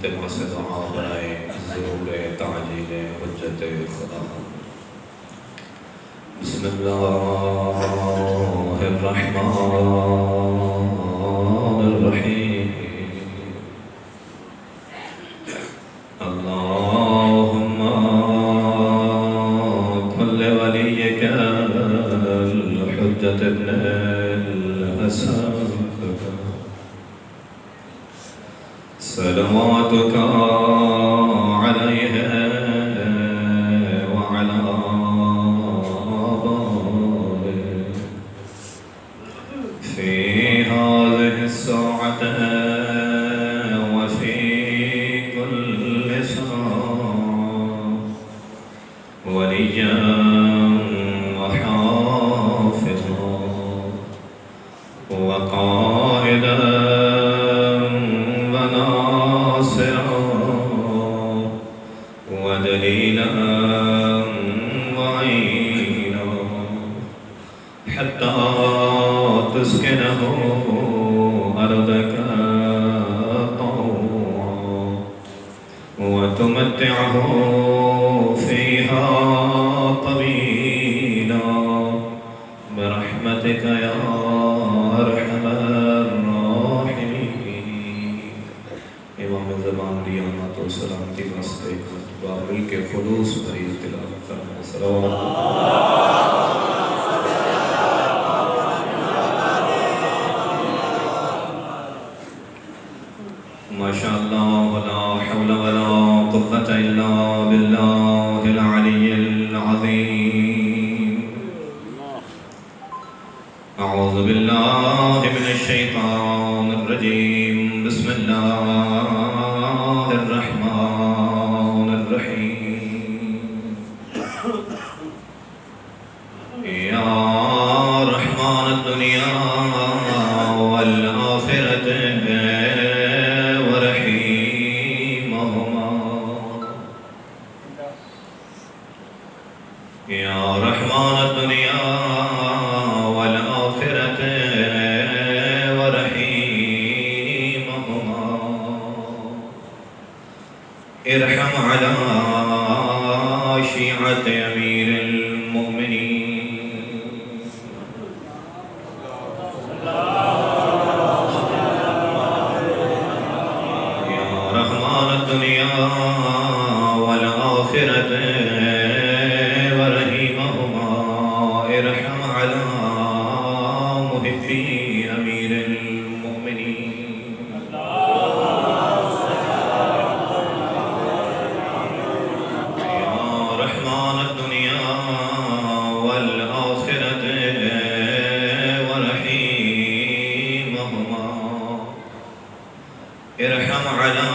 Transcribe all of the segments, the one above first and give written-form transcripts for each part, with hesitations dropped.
التماس دعا برائے ظہور تعجیل حجت خدا. بسم اللہ الرحمن الرحیم. اللہم کل ولیک الحجت ابن الحسن صلواتک علیہ وعلی آبائه فی هذه الساعة وفی كل ساعة ولیا وحافظا وقائدا ودليلا وعينا حتى تسكنه أرضك طوعا وتمتعه فيها طويلا برحمتك يا أرحم الراحمين. امام زمان دیانت و سلامتی واسطے با ملک خلوص بھری تلاوت کرنا. صلوات ماشاء اللہ ولا حول ولا قوة الا باللہ العلی العظیم. اعوذ باللہ من الشیطان الرجیم. بسم اللہ الرحمن الرحیم. یا رحمان الدنیا والآخرة ورحیمہما. یا رحمان الدنیا والآخرة ورحیمہما ارحم على شیعة امیر المؤمنین. یا رحمان الدنیا والآخرة ورحیمہما ارحم على محبی امیر المؤمنین. ارحم على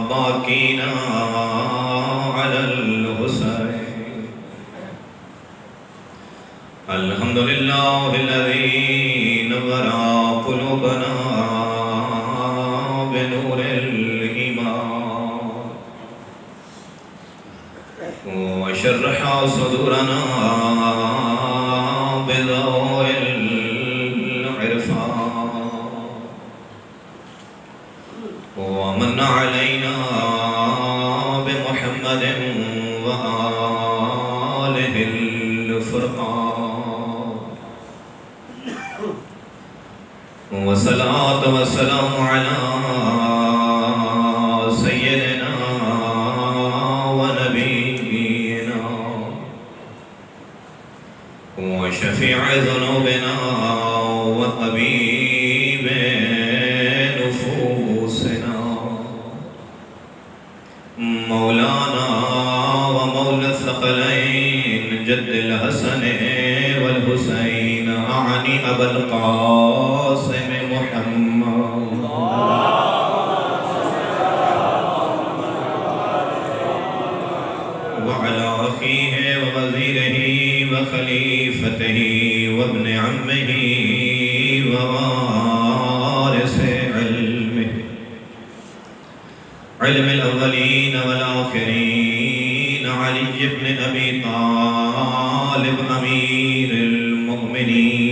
باقينا على الحسين. الحمد لله الذي نور قلوبنا بنور الإيمان وشرح صدورنا بضوء العرفان ومن علينا بمحمد وآله الفرقان. والصلاة والسلام على سيدنا ونبينا وشفيع ذنوبنا وطبيب نفوسنا مولانا ومولى الثقلين جد الحسن والحسين أعني أبا القاسم محمد وعلى أخيه ووزيره وخليفته وابن عمه ووارث علمه علم الأولين والآخرين علي بن أبي طالب أمير المؤمنين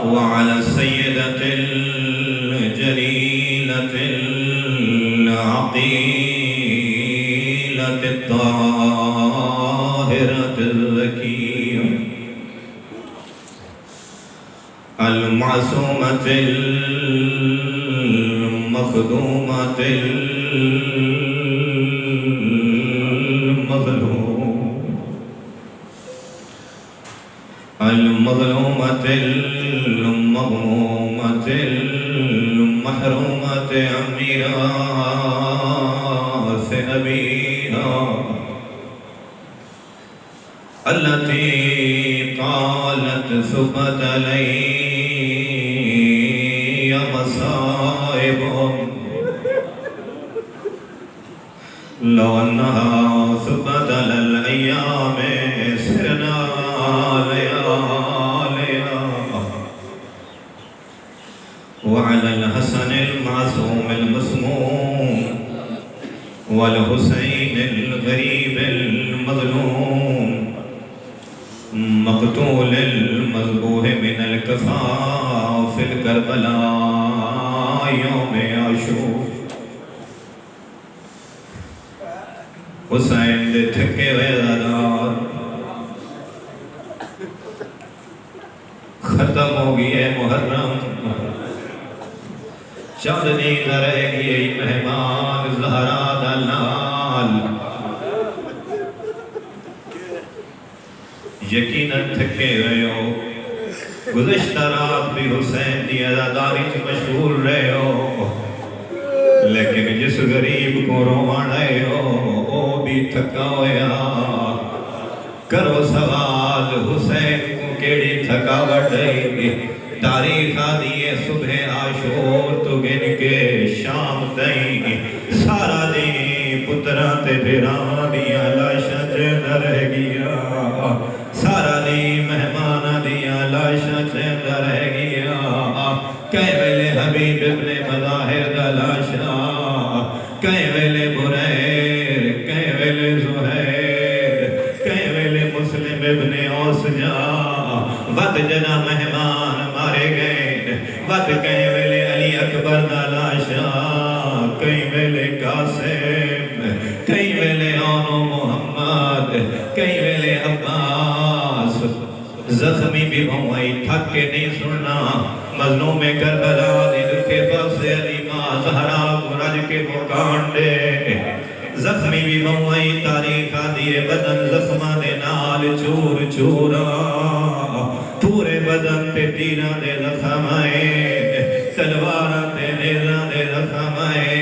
وعلى السيدة الجليلة العقيلة الطاهرة الزكية المعصومة المخدومة المظلومة المغمومة المحرومة عن ميراث أبيها التي قالت ثبت لي مصائبهم لو أنها ثبت للأيام سرنا لياليها وعلى الحسن المعصوم المسموم والحسين الغريب المظلوم مقتول المذبوح من الكفاف الكربلاء يوم عاشور حسین دے تھکے ہوئے زادار ختم ہو گئی ہے محرم چاندنی نہ رہ گئی مہمان زہرا دا لال یقیناً تھکے رہے ہو گزشتہ رات بھی حسین دی عزاداری سے مشغول رہے ہو لیکن جس غریب کو روان آئے ہو وہ بھی تھکا ہویا کرو سوال حسین کو کیڑی تھکاوٹ ہے تاریخ آدیے صبح عاشور تو گن کے شام تائیں سارا دی پتران تے بھیران دیا لاشا چند رہ گیا سارا دی مہمان دیا لاشا چند رہ گیا کئی ویلے حبیب ابن مظاہر دا لاشا کئی ویلے بریر کئی ویلے زہیر کئی ویلے مسلم ابن اوسجا وقت جنا مہمان مارے گئے وقت کئی ویلے علی اکبر دا لاشا کئی ویلے قاسم کئی ویلے آنو محمد کئی ویلے عباس زخمی بھی بھوائی تھک کے نہیں سننا مظلوم کربلا دل کے بخش علی ماں زہرا کو رج کے مکان دے زخمی بھی بھوائی تاریخ آدھیے بدن زخمہ دے نال چور چورا پورے بدن تے تیرہ دے زخم آئے تلوارہ تے نیزہ دے زخم آئے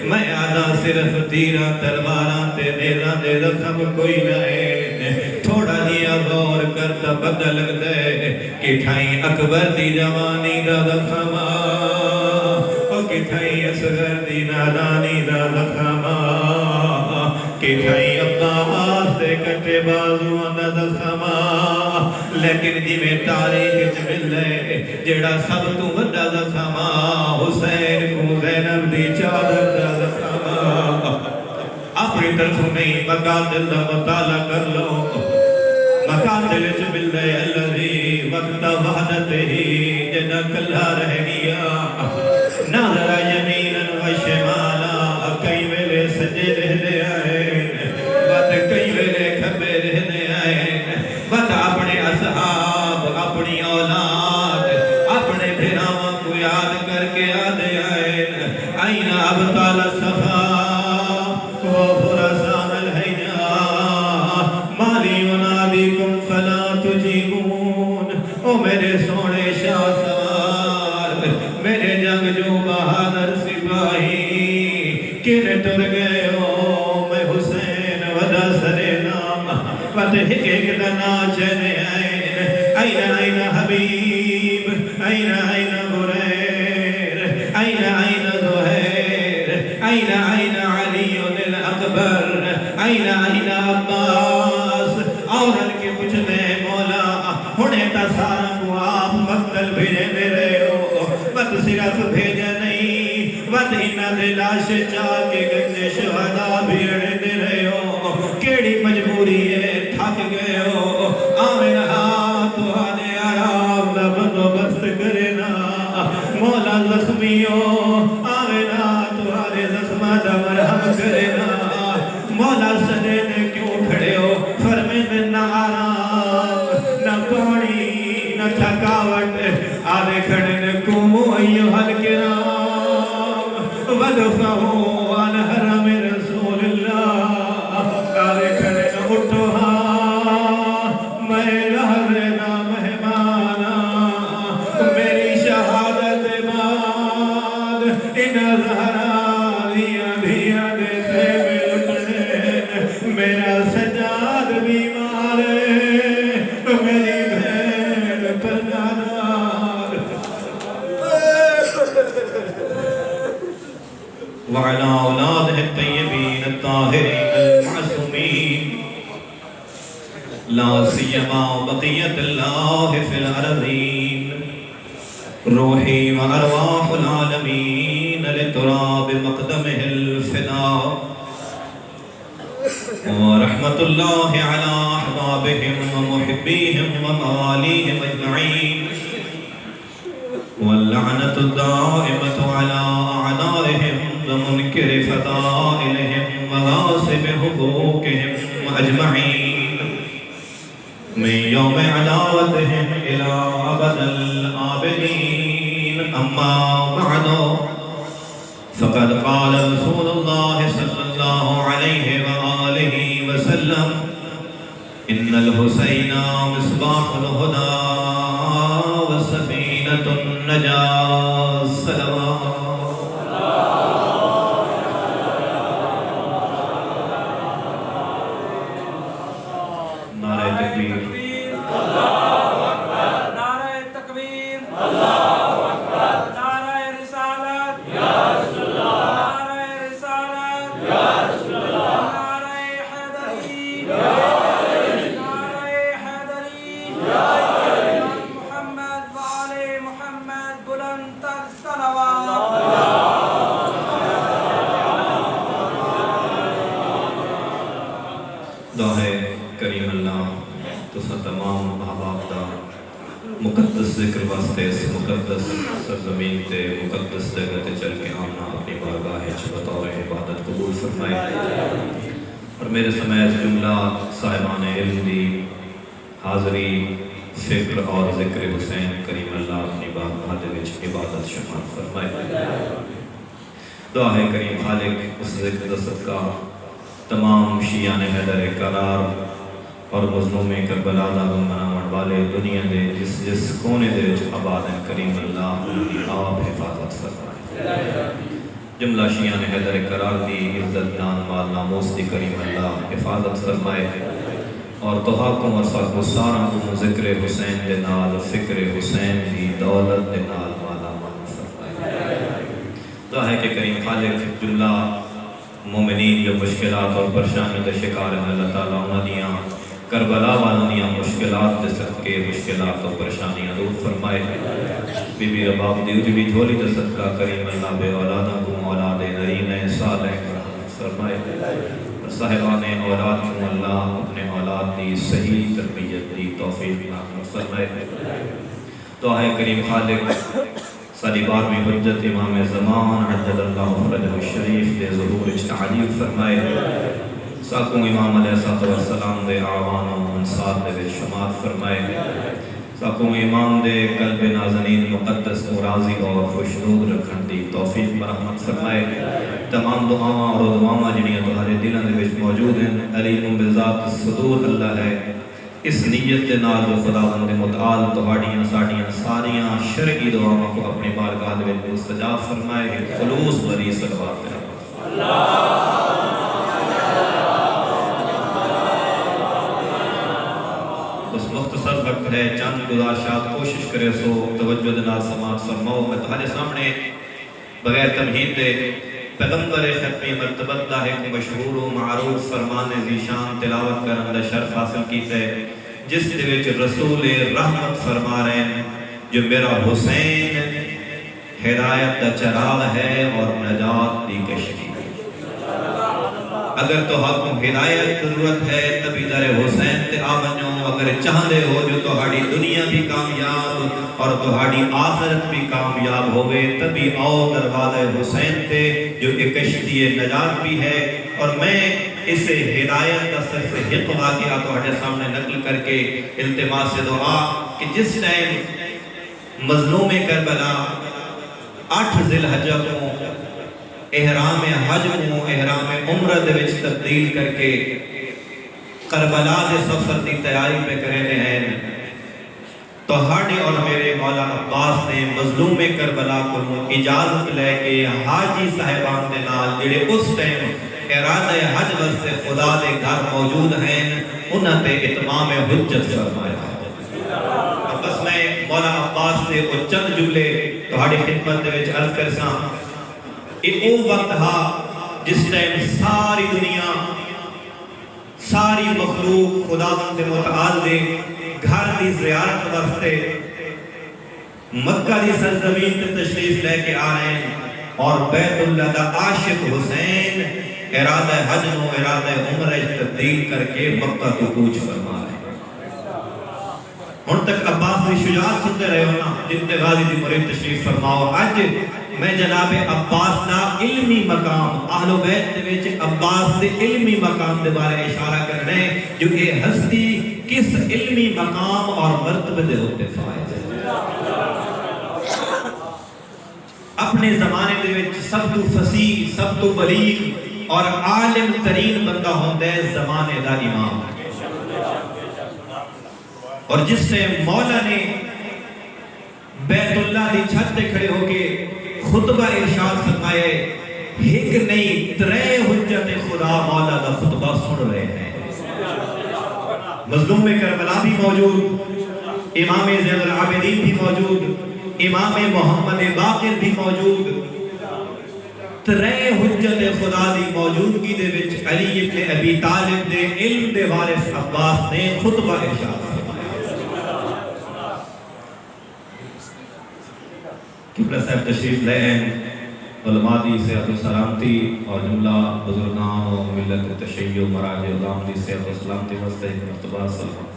میں آدھا صرف تیرہ تلوارہ تے نیزہ دے زخم کوئی نئے تھوڑا دیا غور کرتا بدل دے کہ ٹھائیں اکبر دی جوانی دا زخم اور کہ ٹھائیں اصغر دی نادانی دا زخم کہ ٹھائیں عباس دے کٹے بازوان دا زخم لیکن جی میں تاریخ چمل لے جیڑا سب تو وڈا زخم حسین کو زینب دی چادر دا زخم اپنی طرف نہیں مقاتل دا مطالعہ کر لو مقاتل چمل لے اللذی وقت وحدت ہی جنہ کلہ رہ گیا ناظر یمیناً و شمالا کئی ویلے سجے رہنے آئے وقت کئی ویلے کھبے رہنے آئے وقت اپنے اصحاب اپنی اولاد اپنے بھیراواں کو یاد کر کے آدھے آئے آئین ابطال صفا وہ فرسان الحیجا مالی ونادیکم فلا تجیبون او میرے سونے شاہ سوار میرے جنگ جو بہادر سپاہی کن ٹر گئے ہو میں حسین ودا سرے نام فتح ایک دنا چنے آئین حبیب آئین بریر آئین زہیر آئین علی الاکبر آئین عباس اورن کے پچھنے مولا ہونے تا سارا کو آپ مقتل بھیجے دے رہے ہو وقت صرف بھیجے نہیں وقت انہ دے لاش چاہ کے گنجے شہدہ بھیڑے دے رہے ہو کیڑی مجبوری ہے تھک گئے ہو آمین ہاتھ آنے آرام دا بندو بست کرنا مولا سجے نے کیوں کھڑے ہو فرمائے نہ آرام نہ پانی نہ تھکاوٹ آدھے کھڑے نے قوموا ایھا الکرام وادفعوا عن حرم رسول اللہ آدھے کھڑے نے اٹھو میں لہرنا مہمانا میری شہادت بعد ان زہرا دیا دیا دیتے ملکنے میرا سجاد بیمار میری بہن پناہدار وعلى أولاده الطيبين الطاهرين المعصومين لا سيما بقية الله في الأرضين روحي وأرواح العالمين لتراب مقدمه الفداء ورحمة الله على أحبابهم ومحبيهم ومواليهم أجمعين واللعنة الدائمة على أعدائهم ومنكر فضائلهم وغاصب حقوقهم أجمعين من يوم عداوتهم إلى أبد الآبدين أما بعد فقد قال رسول الله صلى الله عليه وآله وسلم إن الحسين مصباح الهدى وسفينة النجاة صلوات نعرہ تکبیر نعرہ تکبیر نعرہ رسالت نعرہ رسالت نعرہ حیدری نعرہ حیدری محمد وآل محمد بلند تر صلوات دعا ہے کریم اللہ تسا تمام احباب دا مقدس ذکر واسطے اس مقدس سرزمین تے مقدس جگہ تے چل کے آنا اپنی بارگاہ وچ بطور عبادت قبول فرمائے اور میرے سمیت جملہ صاحبان علم دی حاضری فکر اور ذکر حسین کریم اللہ اپنی بارگاہ دے وچ عبادت شمار فرمائے دعا ہے کریم خالق اس ذکر دا صدقہ تمام شیعان حیدر کرار اور مظلوم کربلا دا غم مناون والے دنیا دے جس کونے دے وچ آباد ہیں کریم اللہ انہی آپ حفاظت فرمائے جملہ شیعان حیدر کرار دی عزت جان مال ناموس دی کریم اللہ حفاظت فرمائے اور تحاکم اور ساکھ و سارا کو ذکر حسین دے نال فکر حسین دی دولت دے نال مالا مال فرمائے دعا ہے کہ کریم خالق جملہ مومنین جو مشکلات اور پریشانیوں کا شکار ہیں اللہ تعالیٰ انہاں دیاں کربلا والوں دیاں مشکلات دے صدقے مشکلات اور پریشانیاں دور فرمائے بی بی رباب دیو جی بھی جھولی دے صدقہ کریم اللہ بے اولادہ کو اولاد نرین صالح رحمت فرمائے اور صاحبان اولاد کو اللہ اپنے اولاد دی صحیح تربیت دی توفیق رحمت فرمائے دعا ہے کریم خالق ساری بارویں حجت امام زمان عجل اللہ فرجہ الشریف دے ظہور اجتعالیل فرمائے ساکوں امام علیہ السلام دے آوان و انصار دے بے شمار فرمائے ساکوں امام دے قلب نازنین مقدس کو راضی اور خوشنود رکھن دی توفیق برحمت فرمائے تمام دعاواں اور دعاواں جنیاں تمہارے دلوں دے وچ موجود ہیں علیم بذات الصدور اللہ ہے اس نیت کے نال جو خداوند متعال تہاڑیاں ساڑیاں ساریاں شرعی دعاواں کو اپنے بارگاہ میں مستجاب فرمائے خلوص بری صلوات بس مختصر وقت ہے چند گزارشات کوشش کرے سو توجہ دے نال سماعت فرماؤ میں تمہارے سامنے بغیر تمہید دے پیغمبر ختمی مرتبت دا ایک مشہور و معروف فرمان ذیشان تلاوت کرن دا شرف حاصل کیتا ہے جس دے وچ رسول رحمت فرما رہے ہیں جو میرا حسین ہدایت دا چراغ ہے اور نجات دی کشتی اگر تو حقوں ہدایت ضرورت ہے تبھی در حسین تے آ ونجو، اگر چاہدے ہو جو تہاڈی دنیا بھی کامیاب اور تہاڈی آخرت بھی کامیاب ہوئے تبھی آؤ دروازہ حسین تے جو ایک کشتی نجات بھی ہے۔ اور میں اسے ہدایت کا سر سے حق واقعہ تہاڈے سامنے نقل کر کے التماس دعا کہ جس ٹائم مظلوم کربلا 8 ذی الحجہ کو احرام حج کو احرام عمرہ دے وچ تبدیل کر کے کربلا دے سفر دی تیاری پہ کرے ہیں، تہاڈے اور میرے مولا عباس نے مظلوم کربلا کو اجازت لے کے حاجی صاحبان دے نال جڑے اس ٹائم ارادہ حج واسطے خدا دے گھر موجود ہیں انہاں تے اتمام حجت فرمایا۔ بس میں مولا عباس سے وہ چند جملے تہاڈی خدمت دے وچ عرض کرساں۔ یہ وہ وقت تھا جس ٹائم ساری دنیا ساری مخلوق خدا کے متعال دے گھر دی زیارت واسطے مکہ دی سرزمین تے تشریف لے کے آ رہے ہیں اور بیت اللہ دا عاشق حسین ارادہ حج نو ارادہ عمرہ تبدیل کر کے مکہ تو کوچ فرما رہے ہیں۔ ہن تک عباس دی شجاعت سنتے رہے ہو نا، جتنے غازی دی مرید تشریف فرماؤ۔ اج میں جناب عباس دا علمی مقام اہل بیت دے وچ عباس دے علمی مقام دے بارے اشارہ کرنا ہے جو کہ ہستی کس علمی مقام اور مرتبے دے ہوتے فائز ہے۔ اپنے زمانے دے وچ سب تو فصیح سب تو بلیغ اور عالم ترین بندہ ہوندہ ہے زمانے دا امام، اور جس سے مولا نے بیت اللہ دی چھت تے کھڑے ہو کے خطبہ ارشاد فرمائے، ایک نہیں 3 حجت خدا مولا دا خطبہ سن رہے ہیں۔ مظلوم کربلا بھی موجود، امام زین العابدین بھی موجود، امام محمد باقر بھی موجود، 3 حجت خدا دی موجودگی دے وچ علی ابن ابی طالب دے علم دے وارث عباس نے خطبہ ارشاد قبلہ صاحب تشریف لے ہیں، علماء دی صحت و سلامتی اور جملہ بزرگان و ملت تشیع و مراج اعظام دی صحت و سلامتی واسطے مرتبہ سلام۔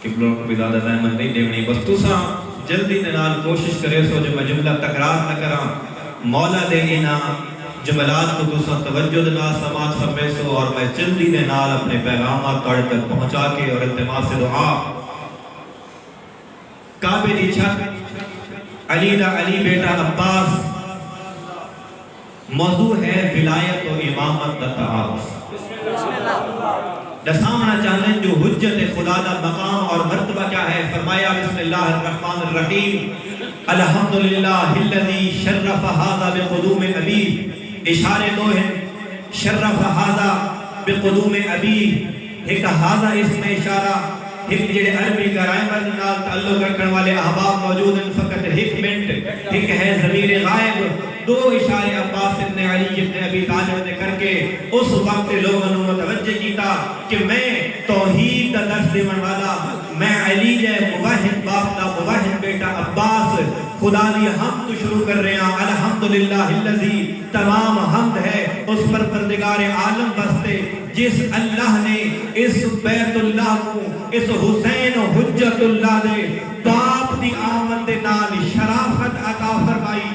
قبلوں کو بھی زیادہ زحمت نہیں دیونی، بس تساں جلدی دے نال کوشش کرے سو جو میں جملہ تکرار نہ کراں، مولا دے انعام جملات کو تساں توجہ دے نال سماعت فرمائے سو، اور میں جلدی دے نال اپنے پیغامات تہاڈے تک پہنچا کے اور التماس دعا۔ کعبے دی چھت، علی دا علی بیٹا عباس، موضوع ہے ولایت و امامت دا تعارف۔ دسامنا چاہنے جو حجت خدا دا مقام اور مرتبہ کیا ہے، فرمایا بسم اللہ الرحمن الرحیم، الحمدللہ الذی شرف ھذا بقدوم ابی، اشارے دو ہیں، شرف ھذا بقدوم ابی، ایک ھذا اسم اشارہ، ایک جڑے عربی گرامر نال تعلق رکھنے والے احباب موجود ہیں، فقط ایک منٹ، ایک ہے ضمیر غائب، 2 اشارے عباس ابن علی ابن ابی طالب نے کر کے اس وقت لوگوں نے متوجہ کیتا کہ میں توحید دا درس دیون والا، میں علی جے موحد باپ دا موحد بیٹا عباس خدا دی حمد تو شروع کر رہے ہیں۔ الحمدللہ الذی، تمام حمد ہے اس پر پروردگار عالم واسطے جس اللہ نے اس بیت اللہ کو اس حسین حجت اللہ دے باپ دی آمد دے نال شرافت عطا فرمائی۔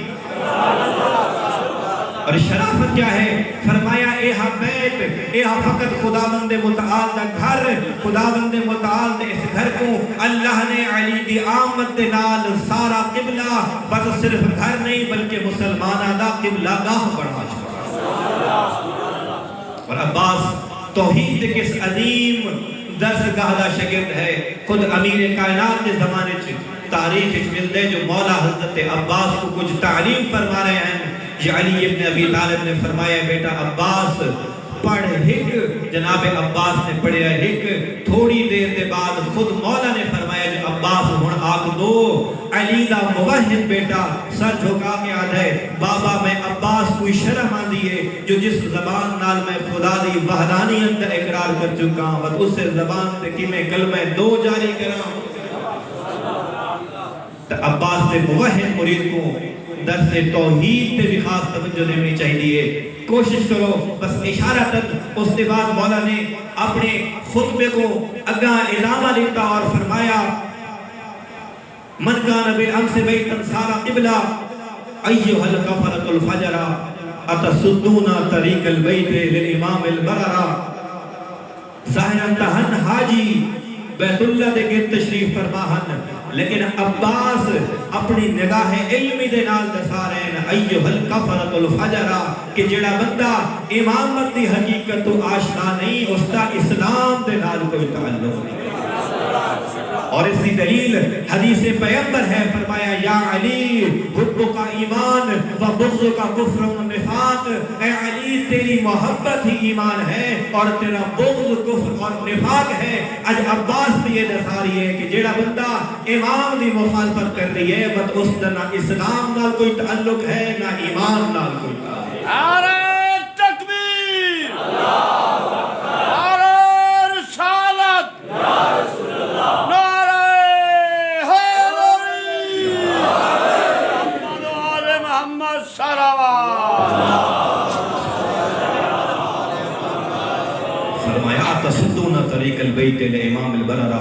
اور شرافت کیا ہے؟ فرمایا اے بیت، اے فقط خداوند متعال دا گھر، خداوند متعال دے اس گھر کو اللہ نے علی دی آمد دے نال سارا قبلہ بس صرف گھر نہیں بلکہ مسلمانہ دا قبلہ گاہ بڑھا چھوڑا۔ اور عباس توحید کس عظیم درسگاہ دا شاگرد ہے، خود امیر کائنات کے زمانے تاریخ ملتے جو مولا حضرت عباس کو کچھ تعلیم فرما رہے ہیں۔ یہ علی ابن ابی طالب نے فرمایا بیٹا عباس پڑھ ہک، جناب عباس نے پڑھیا ہک، تھوڑی دیر دے بعد خود مولا نے فرمایا جو عباس ہن آکھ دو، علی دا موحد بیٹا سر جھکا کے آدھا ہے بابا میں عباس کوئی شرم آن دیئے جو جس زبان نال میں خدا دی وحدانیت دا اقرار کر چکا ہوں، اس زبان تے کی میں کلمہ 2 جاری کراں۔ تو عباس سے موحد مرید کو درس توحید پہ بھی خاص توجہ دینی چاہیے. کوشش کرو بس اشارتاً. اس کے بعد مولا نے اپنے خطبے کو اگاں اعلامہ دیتا اور فرمایا من کان بالامس بیتا صار قبلہ ایھا الکفرۃ الفجر اتصدون طریق البیت للامام البرر. ظاہراً تہن حاجی بیت اللہ دے گرد تشریف فرما ہن لیکن عباس اپنی نگاہ علمی دے نال دسا رہے ہیں ایھا الکفرۃ الفجر کہ جڑا بندہ امامت دی حقیقت تو آشنا نہیں اس دا اسلام دے نال کوئی تعلق نہیں. اور اس کی دلیل حدیث پیغمبر ہے فرمایا یا علی حب کا ایمان و بغض کا کفر و نفاق. اے علی تیری محبت ہی ایمان ہے اور تیرا بغض کفر اور نفاق ہے. آج عباس بھی یہ دسا رہی ہے کہ جیڑا بندہ امام دی مخالفت کر رہی ہے بس اس دا نہ اسلام نال کوئی تعلق ہے نہ ایمان نال کوئی تعلق ہے. نعرہ تکبیر، نعرہ رسالت، نعرہ حیدری، محمد و آل محمد صلوات. فرمایا تصدون طریق البیت لامام البرر.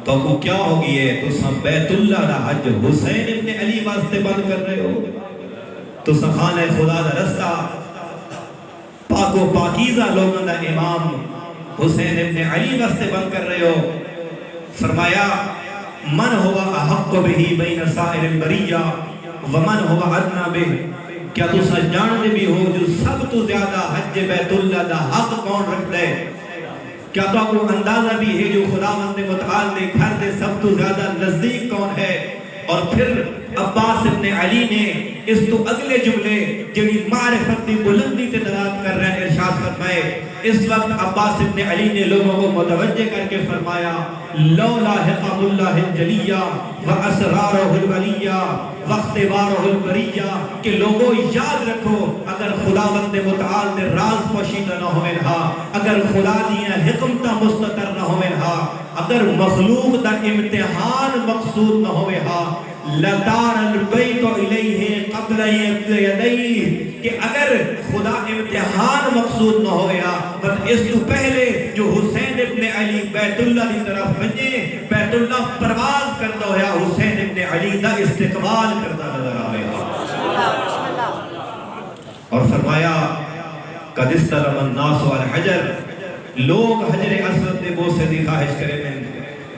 تو کو کیا ہوگی ہے تو سب بیت اللہ دا حج حسین ابن علی واسطے بند کر رہے ہو. تو خانہ خدا دا رستہ پاک و پاکیزہ لوگوں دا امام حسین ابن علی واسطے بند کر رہے ہو. فرمایا من ہوا احق بہی بین سائر البریہ ومن ہوا ادنا بہ. کیا تو سچ جانتے بھی ہو جو سب تو زیادہ حج بیت اللہ دا حق کون رکھ دے؟ کیا تو آپ کو اندازہ بھی ہے جو خداوند متعال دے گھر دے سب تو زیادہ نزدیک کون ہے؟ اور پھر عباس ابن علی نے اس تو اگلے جملے جنہی معرفت دی بلندی تے دلالت کر رہے ہیں ارشاد فرمائے. اس وقت عباس ابن علی نے لوگوں کو متوجہ کر کے فرمایا لولا حکم اللہ الجلیہ واسرارہ الولیہ واختبارہ البریہ کہ لوگوں یاد رکھو اگر خداوند متعال دے راز پوشیدہ نہ ہوئے رہا اگر خدا دیاں حکمتہ مستتر نہ ہوئے رہا اگر مخلوق دا امتحان مقصود نہ ہوئے رہا لَدَارَ الْبَيْتُ إِلَيْهِ قَبْلَ يَدَيْهِ کہ اگر خدا امتحان مقصود نہ ہویا بس اس تو پہلے جو حسین ابن علی بیت اللہ کی طرف بنجے بیت اللہ پرواز کرتا ہویا حسین ابن علی دا استقبال کرتا نظر آیا. اور فرمایا قَدْ اسْتَلَمَ النَّاسُ الْحَجَرَ لوگ حجر اسود دے بوسے دی خواہش کرے میں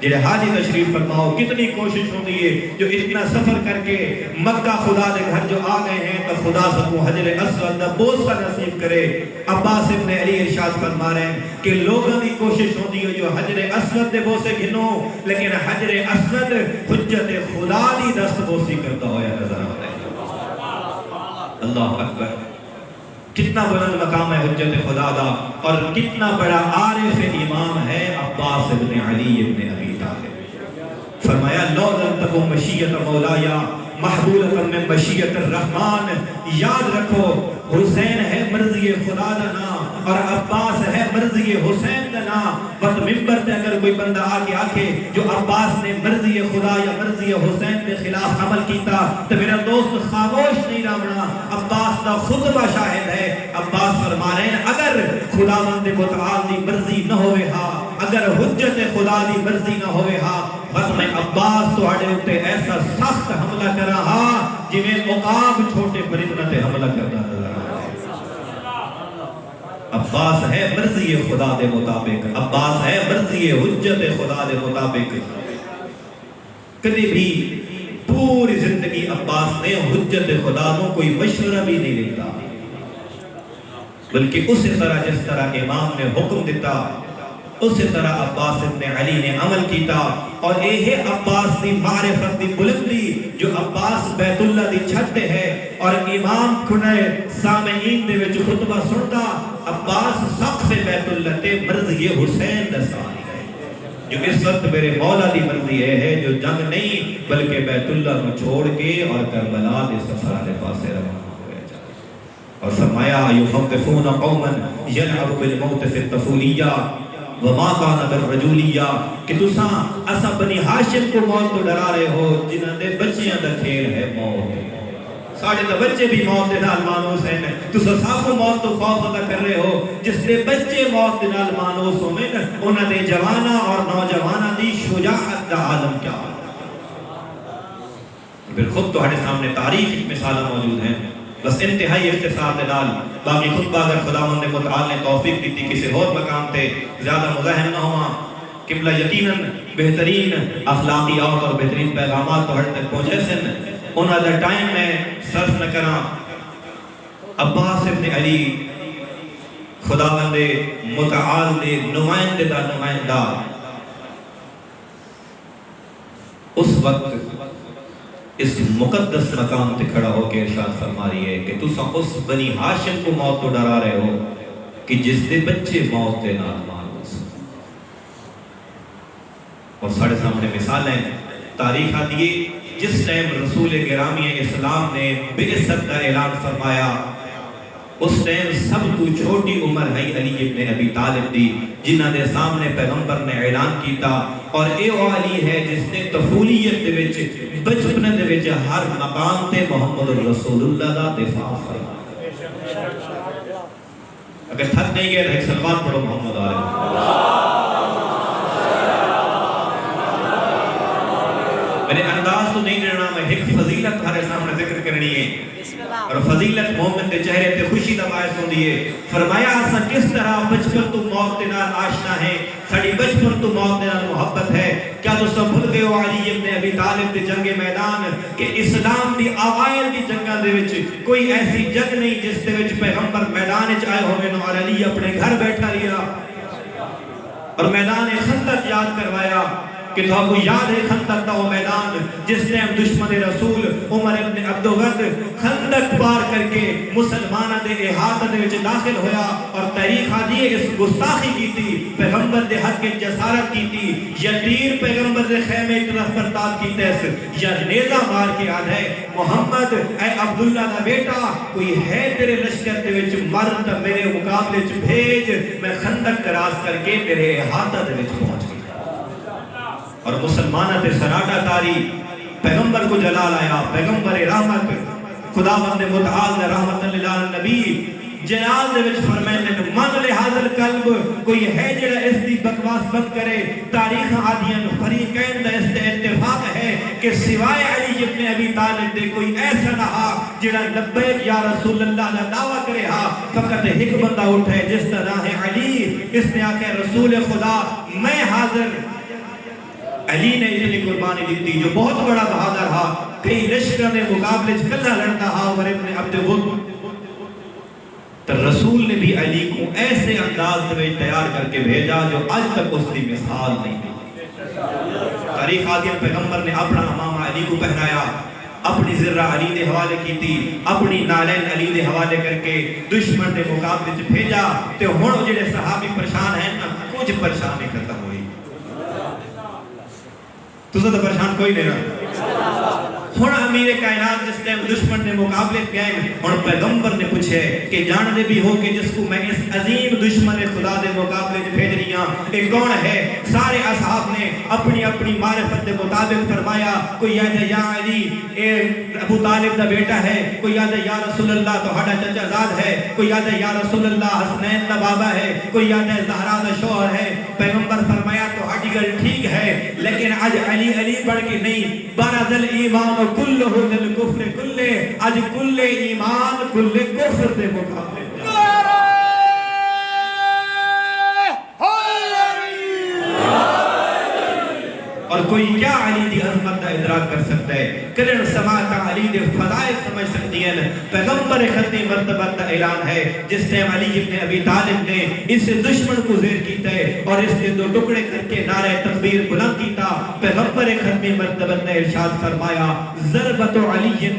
جنہیں حاجی تشریف فرماؤ. کتنی کوشش ہوتی ہے جو اتنا سفر کر کے مکہ خدا دے گھر جو آ گئے ہیں تو خدا سب کو حجر اسود دا بوسہ نصیب کرے. عباس ابن علی ارشاد فرما رہے ہیں کہ لوگوں کی کوشش ہوتی ہے جو حجر اسود دے بوسے گھنو لیکن حجر اسود حجت خدا دی دست بوسی کرتا ہویا نظر آتا ہے. اللہ اکبر. کتنا بلند مقام ہے حجت خدا دا اور کتنا بڑا عارف امام ہے عباس ابن علی ابن ابی طالب. فرمایا لو لم تکن مشیت مولایا محبولتا من مشیت الرحمن. یاد رکھو حسین ہے مرضی خدا دا نام اور عباس ہے مرضی حسین دا نام. بس ممبر تے اگر کوئی بندہ آکے آکے جو عباس نے مرضی خدا یا مرضی حسین کے خلاف عمل کیتا تو میرا دوست خاموش نہیں رہنا. عباس دا خطبہ شاہد ہے. عباس فرما رہے ہیں اگر خداوند متعال دی مرضی نہ ہوئے ہا اگر حجت خدا دی مرضی نہ ہوئے ہا بس میں عباس تو آڑے ہوتے ایسا سخت حملہ کر رہا جنہیں عقاب چھوٹے پرندہ تے حملہ کرنا نظر آ. عباس ہے مرضی خدا دے مطابق. عباس ہے مرضی حجت خدا دے مطابق. کبھی بھی پوری زندگی عباس نے حجت خدا کو کوئی مشورہ بھی نہیں لیتا بلکہ اسی طرح جس طرح امام نے حکم دیتا اسی طرح عباس ابن علی نے عمل کیتا. اور یہ عباس دی معرفت دی بلندی جو عباس بیت اللہ دی چھت ہے اور امام کھنے سامعین دے وچ خطبہ سنتا عباس سقف بیت اللہ تے مرضی حسین دسانی ہے جو اس وقت میرے مولا دی مرضی ہے جو جنگ نہیں بلکہ بیت اللہ کو چھوڑ کے اور کربلا دے سفر والے پاسے روانہ ہوئے جا. اور فرمایا یخوفون قوما یلعب بالموت فی الطفولیہ وما کان بالرجولیہ کہ تساں اسا بنی ہاشم کو موت تو ڈرا رہے ہو جنہاں دے بچیاں دا کھیل ہے موت ساڑھے دا بچے بھی موت دے نال مانوس ہیں تساں ساکو موت تو خوف ادا کر رہے ہو جس دے بچے موت دے نال مانوس ہو میں انہاں دے جوانہ اور نوجوانہ دی شجاعت دا عالم کیا پھر خود تو ہمارے سامنے تاریخ مثالیں موجود ہیں بس انتہائی اختصار دے نال باقی خطبہ اگر خداوند متعال نے توفیق دیتی کسی اور مقام تے زیادہ مزاحم نہ ہوا قبلہ یقیناً بہترین اخلاقیات اور بہترین پیغامات تو ہر تک پہنچے سن انہاں دا ٹائم میں صرف نہ کراں عباس ابن علی خداوند متعال دے نمائندے دا نمائندہ اس وقت اس مقدس مقام تے کھڑا ہو کے ارشاد فرما رہی ہے کہ تساں اس بنی ہاشم کو موت تو ڈرا رہے ہو کہ جس دے بچے موت دے نال مانوس اور ساڑھے سامنے مثالیں تاریخ آتی ہے جس ٹائم رسول گرامی اسلام نے بعثت کا اعلان فرمایا اس ٹائم سب تو چھوٹی عمر ہے علی ابن ابی طالب دی جنہاں دے سامنے پیغمبر نے اعلان کیتا اور اے وہ علی ہے جس نے طفولیت دے وچ بچپن دے وچ ہر مقام تے محمد رسول اللہ دا دفاع فرمایا اگر تھک نہیں گئے تو ایک سلوات پڑھو محمد علیہ میرے انداز تو نہیں رہنا میں ایک فضیلت ہمارے سامنے ذکر کرنی ہے اور فضیلت مومن کے چہرے پہ خوشی دا باعث ہوندی ہے فرمایا اساں کس طرح بچپن تو موت دے نال آشنا ہے ساڈی بچپن تو موت دے نال محبت ہے کیا تساں بھول گئے ہو علی ابن ابی طالب دے جنگ میدان کہ اسلام دی اوائل دی جنگاں دے وچ کوئی ایسی جنگ نہیں جس دے وچ پیغمبر میدان وچ آئے ہوئے اور علی اپنے گھر بیٹھا رہیا اور میدان خندق یاد کروایا کہ تو آپ کو یاد ہے خندق دا وہ میدان جس نے دشمن رسول عمر ابن عبدالغد خندق پار کر کے مسلمانہ دے احاطہ دے وچ داخل ہویا اور تاریخ آدھی اس گستاخی کی تھی پیغمبر دے حق کے جسارت کی تھی یا تیر پیغمبر دے خیمے طرف پرتاب کی تیس یا نیزہ مار کے آدھ ہے محمد اے عبداللہ دا بیٹا کوئی ہے تیرے لشکر دے وچ مرد میرے مقابلے چ بھیج میں خندق کراس کر کے تیرے احاطہ دے وچ پہنچ گیا اور مسلمانہ تے سراٹا تاری پیغمبر کو جلال آیا پیغمبر رحمت خداوند متعال رحمت اللہ نبی جلال دے وچ فرمائے من لحاظ القلب کوئی ہے جڑا اس دی بکواس بند کرے تاریخ عادیاں فریقین دا اس تے اتفاق ہے کہ سوائے علی ابن ابی طالب دے کوئی ایسا رہا جڑا لبیک یا رسول اللہ دا دعویٰ کرے ہا فقط ایک بندہ اٹھے جس طرح ہے علی اس نے آکے رسول خدا میں حاضر علی نے اتنی قربانی دیتی جو بہت بڑا بہادر ہا کئی لشکر نے مقابلے کلہ لڑتا ہا عمر ابن عبدالغد تو رسول نے بھی علی کو ایسے انداز میں تیار کر کے بھیجا جو آج تک اس کی مثال نہیں دی تاریخ آدھی پیغمبر نے اپنا امامہ علی کو پہنایا اپنی ذرہ علی دے حوالے کی تھی اپنی نالین علی دے حوالے کر کے دشمن دے مقابلے سے بھیجا تو ہونو جڑے صحابی پریشان ہیں نا کچھ پریشانی ختم ہوئی تو زیادہ پریشان کوئی نہیں رہا ہون امیر کائنات جس ٹائم دشمن نے مقابلے پہ آئے اور پیغمبر نے پوچھے کہ جان دے بھی ہو کہ جس کو میں اس عظیم دشمن خدا دے مقابلے میں بھیج رہی ہوں ایک کون ہے سارے اصحاب نے اپنی اپنی معرفت کے مطابق فرمایا کوئی یاد ہے یا علی اے ابو طالب دا بیٹا ہے کوئی یاد ہے یا رسول اللہ تہاڈا چچا زاد ہے کوئی یاد ہے یا رسول اللہ حسنین دا بابا ہے کوئی یاد ہے زہرا دا شوہر ہے پیغمبر فرمایا تہاڈی گل ٹھیک ہے لیکن آج علی علی بڑھ کے نہیں برز الایمان کلہ للکفر کلہ آج کل ایمان کل کفر دے مقابلے اور کوئی کیا علی دی عظمت دا ادراک کر سکتا ہے کرن سماعتا علی دے فضائل سمجھ سکتی ہیں پیغمبر ختمی مرتبہ دا اعلان ہے جس ٹائم علی ابن ابی طالب نے اس دشمن کو زیر کیتا ہے اور اس نے دو ٹکڑے کر کے نعرہ تکبیر بلند کیتا پیغمبر ختمی مرتبہ نے ارشاد فرمایا ضربت علی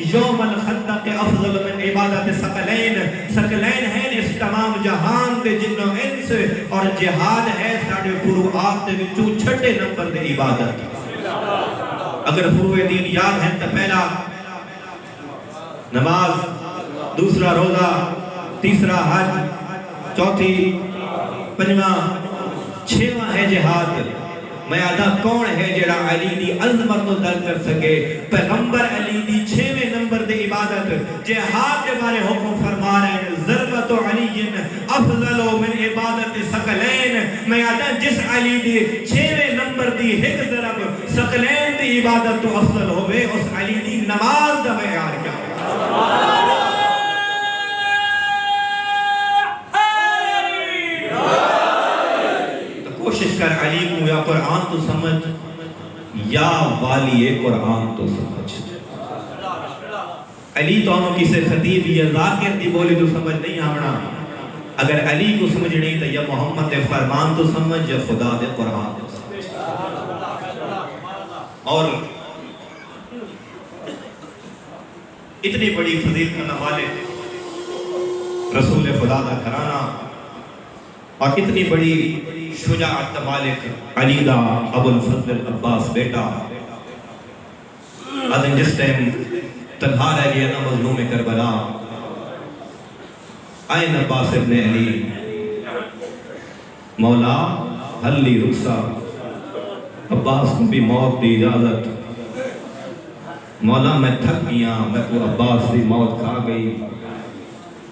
یوم الخندق افضل من عبادت ثقلین ثقلین ہیں اس تمام جہان دے جن و انس اور جہاد ہے ساڑھے فروعات دے وچوں چھٹے نمبر دے عبادت اگر فروع دین یاد ہے تو پہلا نماز دوسرا روزہ تیسرا حج چوتھی پنجواں چھواں ہے جہاد میں آدھا کون ہے جڑا علی دی عظمت نو در کر سکے پیغمبر علی دی چھویں نمبر دے عبادت جہاد کے بارے حکم فرما رہے ہیں ضربت علی افضل من عبادت ثقلین میں آدھا جس علی دی چھویں نمبر دی ایک ضرب ثقلین دی عبادت تو افضل ہوئے اس علی دی نماز دا معیار کیا کوشش کر علی کو یا قرآن تو سمجھ یا والی قرآن تو سمجھ علی تو ہمیں کسی خطیب یا ذاکر دی بولی تو سمجھ نہیں آمنا اگر علی کو سمجھ نہیں تو یا محمد دے فرمان تو سمجھ یا خدا دے قرآن تو سمجھ اور اتنی بڑی فضیلت کرنے والے رسول خدا دا گھرانہ اور اتنی بڑی شجاعت مالک علی دا ابو الفضل العباس بیٹا آدھن جس ٹائم تنہا رہ گیا نا مظلوم کربلا آئین عباس ابن علی مولا حلی رخصا عباس کو بھی موت دی اجازت مولا میں تھک گیا میں کو عباس دی موت کھا گئی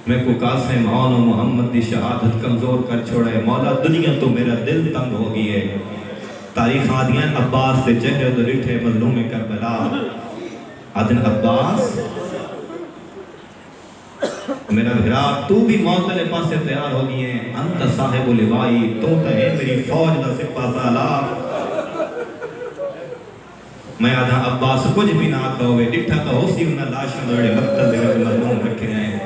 میں کو قاسم آن و محمد دی شہادت کمزور کر چھوڑے مولا دنیا تو میرا دل تنگ ہو گئی ہے تاریخ آدیاں عباس سے چہرے تو رٹھے مظلوم کربلا آدن عباس میرا بھرا تو بھی موت لے پاس سے تیار ہو گئی ہے انت صاحب لوائی تو ہے میری فوج دا سپہ سالار میں آدھا عباس کچھ بھی نہ آتا ہوئے ڈٹھا تو ہو سی انہا لاشاں دوڑے مقتل دے مظلوم رکھے ہیں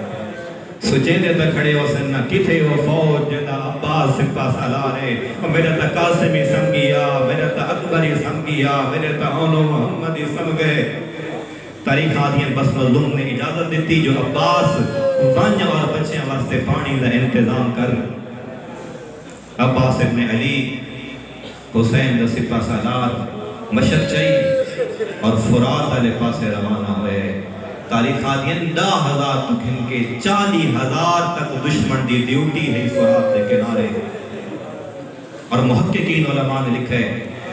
سوچیں دے تا کھڑے ہو سننا کتھے ہو فوج جنہا عباس سپا سالار ہے میرا تا قاسمی سمگیا میرا تا اکبری سمگیا میرا تا اونو محمدی سمگئے تاریخ آدھیں بس مظلوم نے اجازت دیتی جو عباس وانیا اور بچیاں واسطے پانی دا انتظام کر عباس ابن علی حسین دا سپا سالار مشرق چاہی اور فرات علی پاسے روانہ ہوئے تاریخ آدین 10,000 تک ان کے 40,000 تک دشمن دی ڈیوٹی ہے فرات دے کنارے اور محققین علماء نے لکھے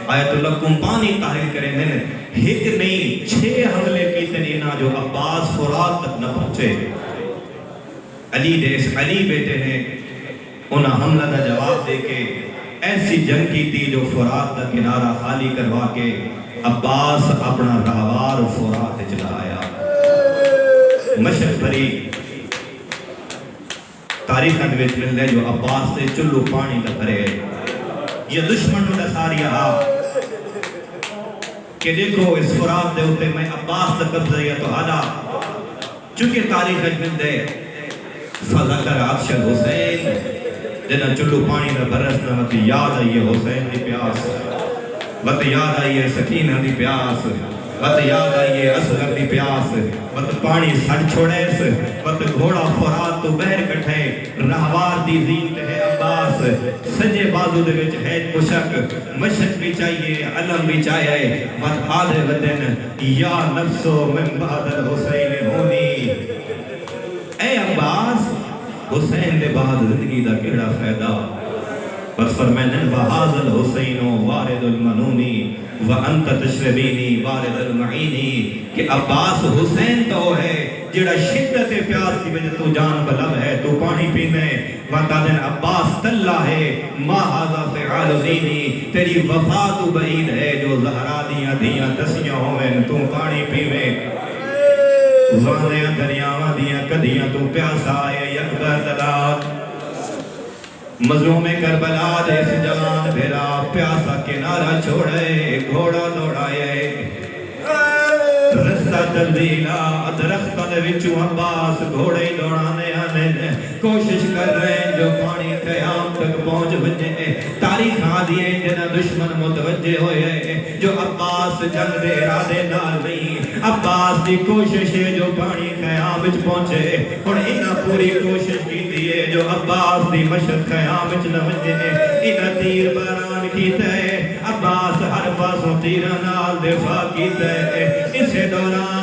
آیت اللہ کمپانی تحریر کریں میں نے ایک نہیں 6 حملے کی تنینا جو عباس فرات تک نہ پہنچے علی دیس علی بیٹے ہیں انہا حملہ دا جواب دے کے ایسی جنگ کی تھی جو فرات دا کنارہ خالی کروا کے عباس اپنا راوار فرات چلا آیا مشرق بری تاریخ اندویت مل دے جو عباس سے چلو پانی دا بھرے یہ دشمن دا ساری آہا کہ دیکھو اس فرات دے ہوتے میں عباس دا قبضہ یا تو آدھا چونکہ تاریخ اندویت دے فضاکر عادشد حسین جنہا چلو پانی دا برسنا وقت یاد آئیے حسین دی پیاس وقت یاد آئیے سکینہ دی پیاس وقت یاد آئیے اصغر دی پیاس وقت پانی سڑ چھوڑے سے وقت گھوڑا فرات تو بہر کٹھے رہوار دی زینت ہے عباس سجے بازو دے وچ ہے مشک مشک بھی چاہیے علم بھی چاہیے وقت آدھے ودن یا نفسو من بعد الحسین ہونی اے عباس حسین دے بعد زندگی دا کیڑا فائدہ بس فرمائنن وحاظ الحسین وارد المنونی وانت تشربینی وارد المعینی کہ عباس حسین تو ہے جڑا شدت پیاس کی وجہ تو جان بلب ہے تو پانی پینے وانتا دن عباس تلہ ہے ما حاظا فعال دینی تیری وفا تو بعید ہے جو زہرا دیاں دیاں تسیاں ہوئے تو پانی پیوے زاندیاں دریاواں دیاں کدیاں تو پیاسا ہے یکبر دلات مظلوم کربلا دے سے جوان بھیرا پیاسا کنارہ چھوڑے گھوڑا دوڑائے رستہ تبدیلا درختہ دے وچو عباس گھوڑے دوڑانے آنے کوشش کر رہے ہیں جو پانی قیام تک پہنچ بجے تاریخ آدھیے جنہ دشمن متوجہ ہوئے جو عباس جنگ دے ارادے نال نہیں عباس دی کوشش ہے جو پانی قیام وچ پہنچے اور انہا پوری کوشش کی دیئے جو عباس دی مشرق قیام وچ نہ وجے انہا تیر باران کیتا ہے عباس ہر پاسوں تیرہ نال دفاع کیتا ہے اسے دوران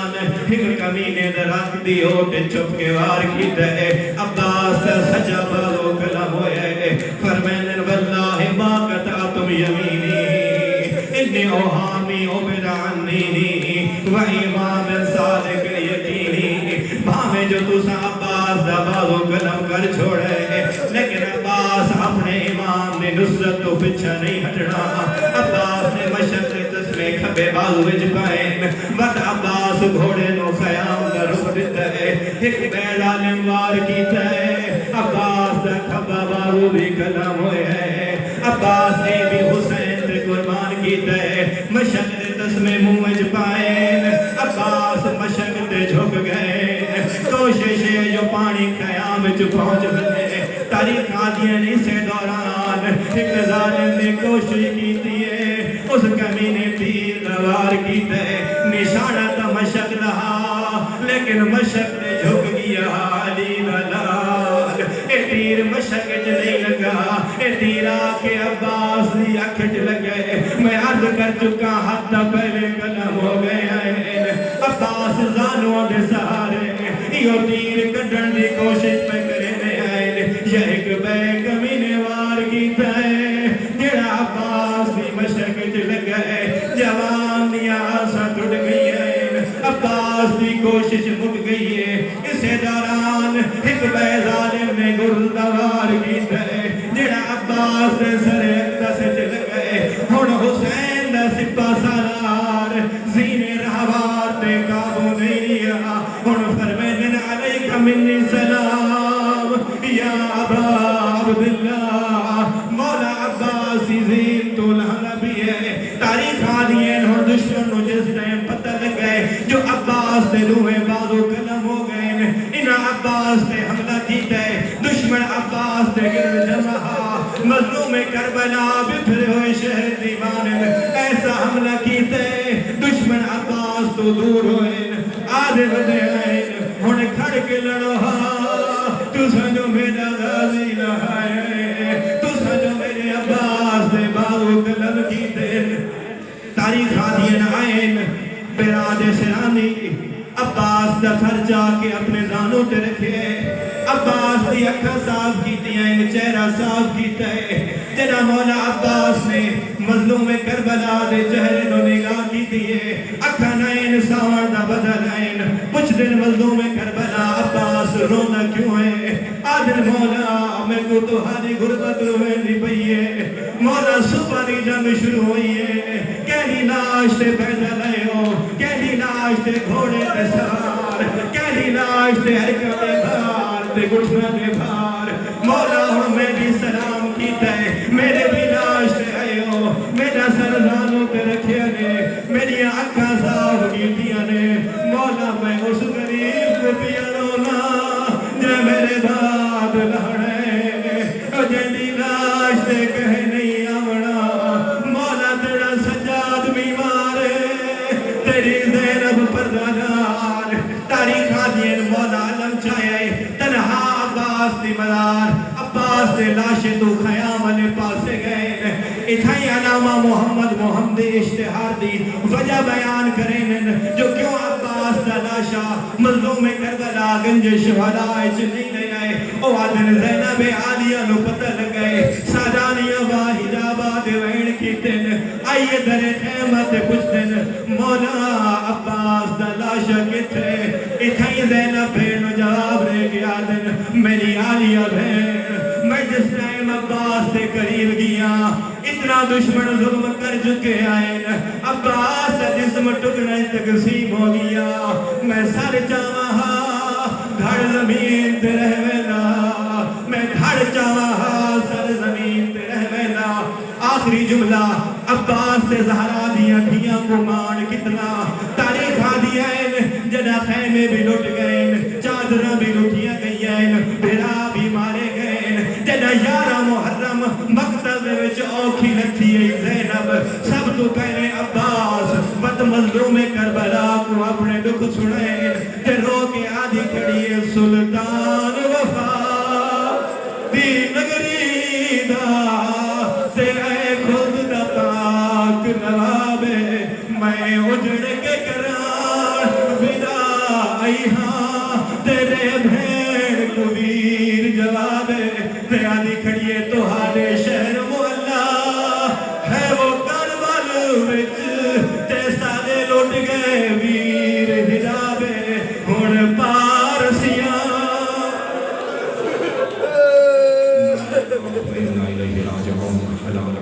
ایک کمینے درخت دی ہوتے چپ کے وار کیتا ہے عباس سجا بارو کلم ہوئے فرمینن واللہ باقت قلم کر چھوڑے، لیکن عباس اپنے امام نے نصرت تو پچھا نہیں ہٹنا۔ عباس نے مشق نے تسمے کھبے بازو وچ پائے، وقت عباس گھوڑے نو خیام کا رخ دیتا ہے، ایک بیڑ عالم وار کیتا ہے، عباس دا کھبا بازو بھی قلم ہوئے ہے، عباس نے بھی حسین تے قربان کیتا ہے، مشق نے تسمے منہ وچ پائے، عباس مشق تے جھک گئے، کوشش ہے جو پانی قیام وچ پہنچ بنے، تاریخ قادیانی سے دوران ایک ظالم نے کوشش کیتی ہے، اس کمی نے تیر نوار کیتا ہے، نشانہ تا مشق رہا لیکن مشق نے جھک گیا، علی لال اے تیر مشق چ نہیں لگا، اے تیر آکے عباس دی اکھٹ لگے، میں عرض کر چکا حتی پہلے قلم ہو گئے ہیں، عباس زانوں دے سہارے یہ تیر کڈن دی کوشش پہ کرنے آئے، یہ ایک بے کمینے وار کیتا ہے، جڑا عباس دی مشق چ لگے، جوان دیا آسا ٹوٹ گئی ہے، عباس دی کوشش مک گئی ہے، اسے دوران ایک بے ظالم نے گردوار کیتا ہے، جڑا عباس دے سر اقدس چ لگے، ہن حسین دا سپہ سالار زینے رہوار تے قابو نہیں لیا، ہن فرمین علیکم منی سلام یا ابا عبداللہ، مولا عباس زین تو لہنبی ہے، تاریخ آدین ہن دشمن نو جس ٹائم پتہ لگ گئے جو عباس دے لوہے بازو قلم ہو گئے، انہاں عباس نے حملہ کیتا ہے، دشمن عباس دے گرد جمعہ، مظلوم کربلا بپھرے ہوئے شہر دیوان میں ایسا حملہ کیتا ہے، دشمن عباس تو دور ہوئے، آدھے بدے آئے، ہن کھڑ کے لڑو ہاں، تو سنجو میرا غازی لہائے، تو سنجو میرے عباس دے بازو قلم کیتے، تاریخ آدین آئین، براد سرانی، عباس دا تھر جا کے اپنے زانوں تے رکھے، عباس دی اکھا صاف کیتی ہیں، چہرہ صاف کیتا ہے، جنا مولا عباس نے مظلوم کربلا دے چہرے نو نگاہ کیتی ہے، اکھا نائن ساور دا بدل آئین، کچھ دن مظلوم کربلا عباس رونا کیوں ہے، آدھر مولا میں کو تو ہاری غربت روئے نہیں پئیے، مولا صبح دی جنگ شروع ہوئی ہے، کہنی لاش تے پیدا لائے ہو، کہنی لاش تے گھوڑے تے سوار، کہنی لاش تے حرکت تے بھار تے گھٹنا تے بھار، مولا ہوں میں بھی سلام کیتا ہے، میرے بھی لاش تے آئے ہو، میرا سر زانوں تے رکھے نے، میری آنکھاں صاف کیتیاں نے، مولا میں اس غریب کو پیا رونا، جے میرے داد لہڑے، جیندی لاش تے کہے نہیں آونا، مولا تیرا سجاد بیمار ہے، تیری زینب پردانار، تاریخ آدین مولا علم چاہے، تنہا عباس دی مدار، عباس دے لاشے تو خیام علی پاسے گئے، اتھائی علامہ محمد اشتہار دی وجہ بیان کریں جو کیوں عباس دا لاشا مظلوم کربلا گنج شہداء نہیں لے آئے، او آدھن زینب عالیہ نو پتہ لگئے، سادانیہ واحد آباد وین کی تن، آئیے در خیمت کچھ دن، مولا عباس دا لاشا کتھے، اتھائی زینب بھینو جواب رہ گیا دن، میری عالیہ بھین، میں جس ٹائم عباس سے قریب گیا، اتنا دشمن ظلم کر چکے آئے، عباس کا جسم ٹکڑے تقسیم ہو گیا، میں سر چاہاں گھڑ زمین تے رہ ویلا، میں گھڑ چاہاں سر زمین تے رہ ویلا، آخری جملہ عباس سے زہرا دیا دیا کو مان کتنا، تاریخ آدیا ہے جنا خیمے بھی لٹ گئے، چادرہ بھی لٹیا گئی ہیں، بھرا بھی مارے گئے، جنا یارہ محرم مقتل وچ اوکھی لکھی زینب، سب تو پہلے عباس وقت مظلوم کربلا کو اپنے دکھ سنے، تے رو کے آدھی کھڑی سلطان وفا دی نگری دا، تے اے خود دا پاک نوابے، میں اجڑ کے کران ودا آئی ہاں، تیرے بھیڑ کو ویر جوابے، تے آدھی کھڑیے تو ہارے شہر مولا ہے وہ کربل وچ، تے سارے لوٹ گئے ویر ہجابے، ہن پارسیاں ولا ولا